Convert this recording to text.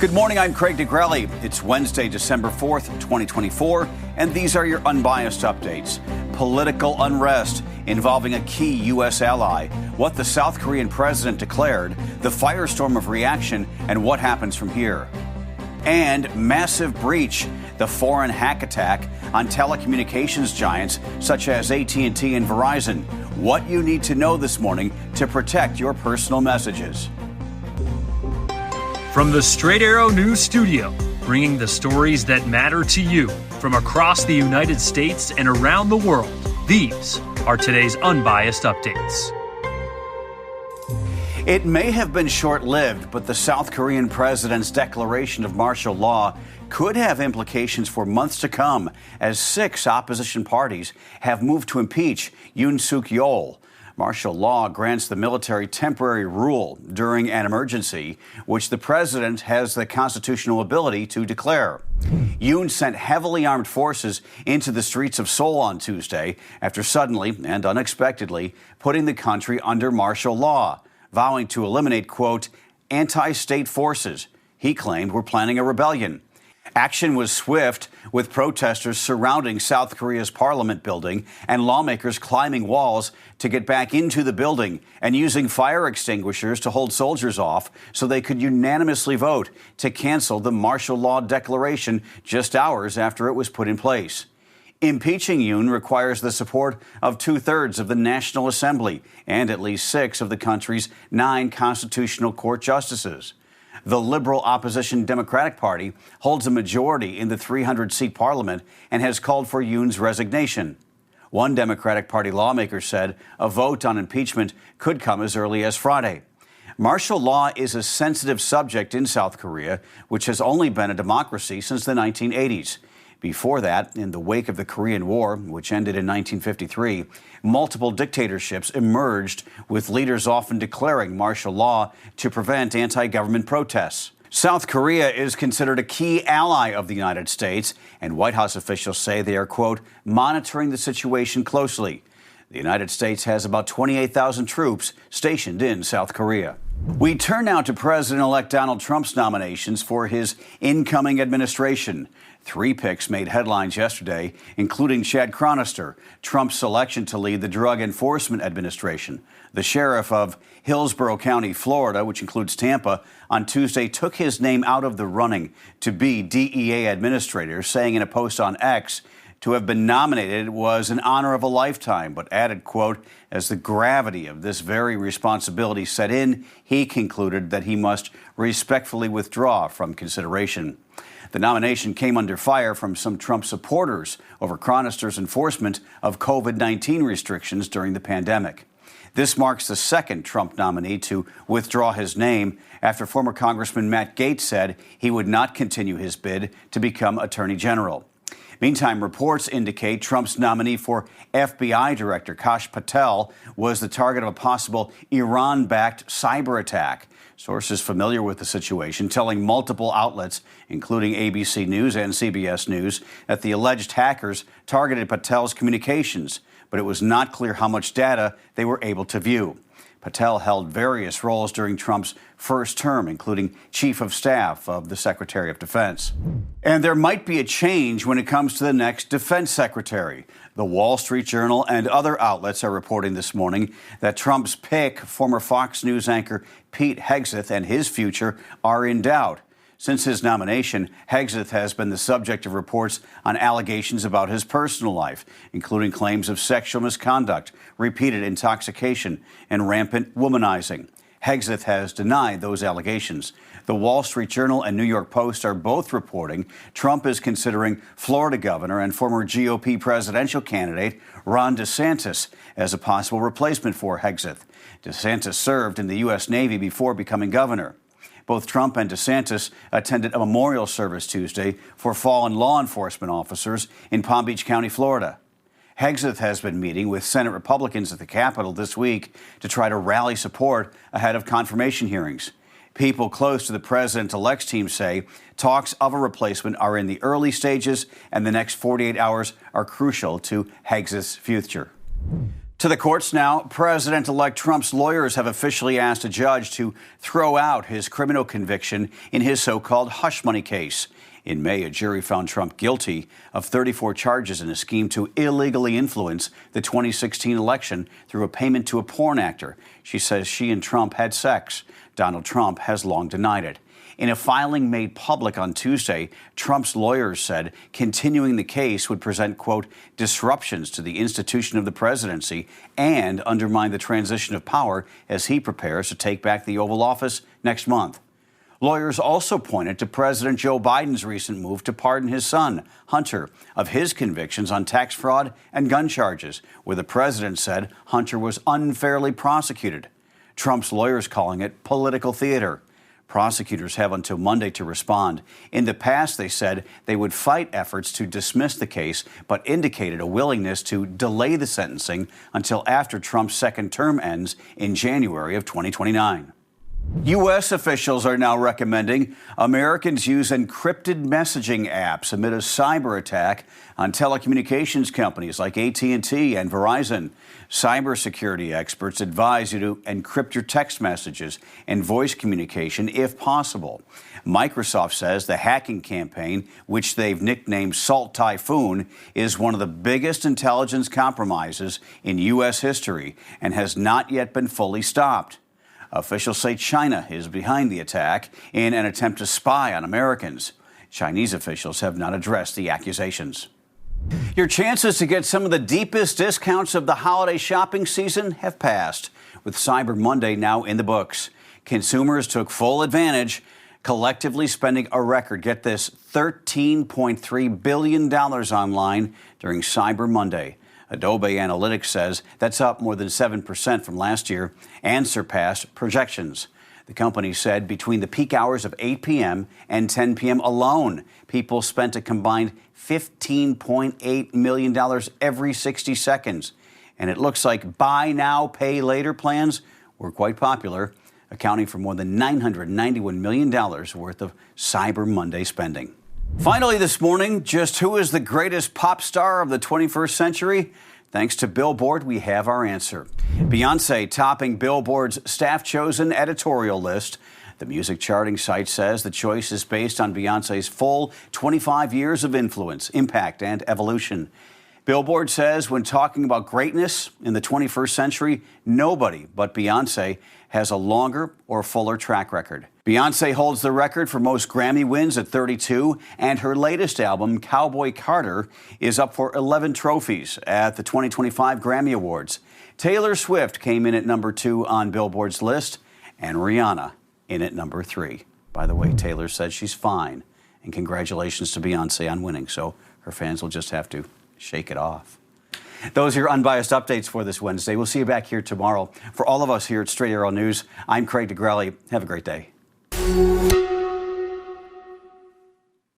Good morning, I'm Craig DeGrelli. It's Wednesday, December 4th, 2024, and these are your unbiased updates. Political unrest involving a key U.S. ally, what the South Korean president declared, the firestorm of reaction, and what happens from here. And massive breach, the foreign hack attack on telecommunications giants such as AT&T and Verizon. What you need to know this morning to protect your personal messages. From the Straight Arrow News Studio, bringing the stories that matter to you from across the United States and around the world, these are today's Unbiased Updates. It may have been short-lived, but the South Korean president's declaration of martial law could have implications for months to come, as 6 opposition parties have moved to impeach Yoon Suk-yeol. Martial law grants the military temporary rule during an emergency, which the president has the constitutional ability to declare. Yoon sent heavily armed forces into the streets of Seoul on Tuesday after suddenly and unexpectedly putting the country under martial law, vowing to eliminate, quote, anti-state forces he claimed were planning a rebellion. Action was swift, with protesters surrounding South Korea's parliament building and lawmakers climbing walls to get back into the building and using fire extinguishers to hold soldiers off so they could unanimously vote to cancel the martial law declaration just hours after it was put in place. Impeaching Yoon requires the support of 2/3 of the National Assembly and at least 6 of the country's 9 constitutional court justices. The liberal opposition Democratic Party holds a majority in the 300-seat parliament and has called for Yoon's resignation. One Democratic Party lawmaker said a vote on impeachment could come as early as Friday. Martial law is a sensitive subject in South Korea, which has only been a democracy since the 1980s. Before that, in the wake of the Korean War, which ended in 1953, multiple dictatorships emerged, with leaders often declaring martial law to prevent anti-government protests. South Korea is considered a key ally of the United States, and White House officials say they are, quote, monitoring the situation closely. The United States has about 28,000 troops stationed in South Korea. We turn now to President-elect Donald Trump's nominations for his incoming administration. 3 picks made headlines yesterday, including Chad Chronister, Trump's selection to lead the Drug Enforcement Administration. The sheriff of Hillsborough County, Florida, which includes Tampa, on Tuesday took his name out of the running to be DEA administrator, saying in a post on X, to have been nominated was an honor of a lifetime, but added, quote, as the gravity of this very responsibility set in, he concluded that he must respectfully withdraw from consideration. The nomination came under fire from some Trump supporters over Chronister's enforcement of COVID-19 restrictions during the pandemic. This marks the second Trump nominee to withdraw his name after former Congressman Matt Gaetz said he would not continue his bid to become Attorney General. Meantime, reports indicate Trump's nominee for FBI Director Kash Patel was the target of a possible Iran-backed cyberattack. Sources familiar with the situation telling multiple outlets, including ABC News and CBS News, that the alleged hackers targeted Patel's communications, but it was not clear how much data they were able to view. Patel held various roles during Trump's first term, including Chief of Staff of the Secretary of Defense. And there might be a change when it comes to the next Defense Secretary. The Wall Street Journal and other outlets are reporting this morning that Trump's pick, former Fox News anchor Pete Hegseth, and his future are in doubt. Since his nomination, Hegseth has been the subject of reports on allegations about his personal life, including claims of sexual misconduct, repeated intoxication, and rampant womanizing. Hegseth has denied those allegations. The Wall Street Journal and New York Post are both reporting Trump is considering Florida governor and former GOP presidential candidate Ron DeSantis as a possible replacement for Hegseth. DeSantis served in the U.S. Navy before becoming governor. Both Trump and DeSantis attended a memorial service Tuesday for fallen law enforcement officers in Palm Beach County, Florida. Hegseth has been meeting with Senate Republicans at the Capitol this week to try to rally support ahead of confirmation hearings. People close to the president-elect's team say talks of a replacement are in the early stages and the next 48 hours are crucial to Hegseth's future. To the courts now. President-elect Trump's lawyers have officially asked a judge to throw out his criminal conviction in his so-called hush money case. In May, a jury found Trump guilty of 34 charges in a scheme to illegally influence the 2016 election through a payment to a porn actor. She says she and Trump had sex. Donald Trump has long denied it. In a filing made public on Tuesday, Trump's lawyers said continuing the case would present, quote, disruptions to the institution of the presidency and undermine the transition of power as he prepares to take back the Oval Office next month. Lawyers also pointed to President Joe Biden's recent move to pardon his son, Hunter, of his convictions on tax fraud and gun charges, where the president said Hunter was unfairly prosecuted. Trump's lawyers calling it political theater. Prosecutors have until Monday to respond. In the past, they said they would fight efforts to dismiss the case, but indicated a willingness to delay the sentencing until after Trump's second term ends in January of 2029. U.S. officials are now recommending Americans use encrypted messaging apps amid a cyber attack on telecommunications companies like AT&T and Verizon. Cybersecurity experts advise you to encrypt your text messages and voice communication if possible. Microsoft says the hacking campaign, which they've nicknamed Salt Typhoon, is one of the biggest intelligence compromises in U.S. history and has not yet been fully stopped. Officials say China is behind the attack in an attempt to spy on Americans. Chinese officials have not addressed the accusations. Your chances to get some of the deepest discounts of the holiday shopping season have passed, with Cyber Monday now in the books. Consumers took full advantage, collectively spending a record, get this, $13.3 billion online during Cyber Monday. Adobe Analytics says that's up more than 7% from last year and surpassed projections. The company said between the peak hours of 8 p.m. and 10 p.m. alone, people spent a combined $15.8 million every 60 seconds. And it looks like buy now, pay later plans were quite popular, accounting for more than $991 million worth of Cyber Monday spending. Finally this morning, just who is the greatest pop star of the 21st century? Thanks to Billboard, we have our answer. Beyoncé topping Billboard's staff-chosen editorial list. The music charting site says the choice is based on Beyoncé's full 25 years of influence, impact, and evolution. Billboard says when talking about greatness in the 21st century, nobody but Beyoncé has a longer or fuller track record. Beyoncé holds the record for most Grammy wins at 32, and her latest album, Cowboy Carter, is up for 11 trophies at the 2025 Grammy Awards. Taylor Swift came in at number 2 on Billboard's list, and Rihanna in at number 3. By the way, Taylor said she's fine, and congratulations to Beyoncé on winning, so her fans will just have to shake it off. Those are your unbiased updates for this Wednesday. We'll see you back here tomorrow. For all of us here at Straight Arrow News, I'm Craig DeGrelli. Have a great day.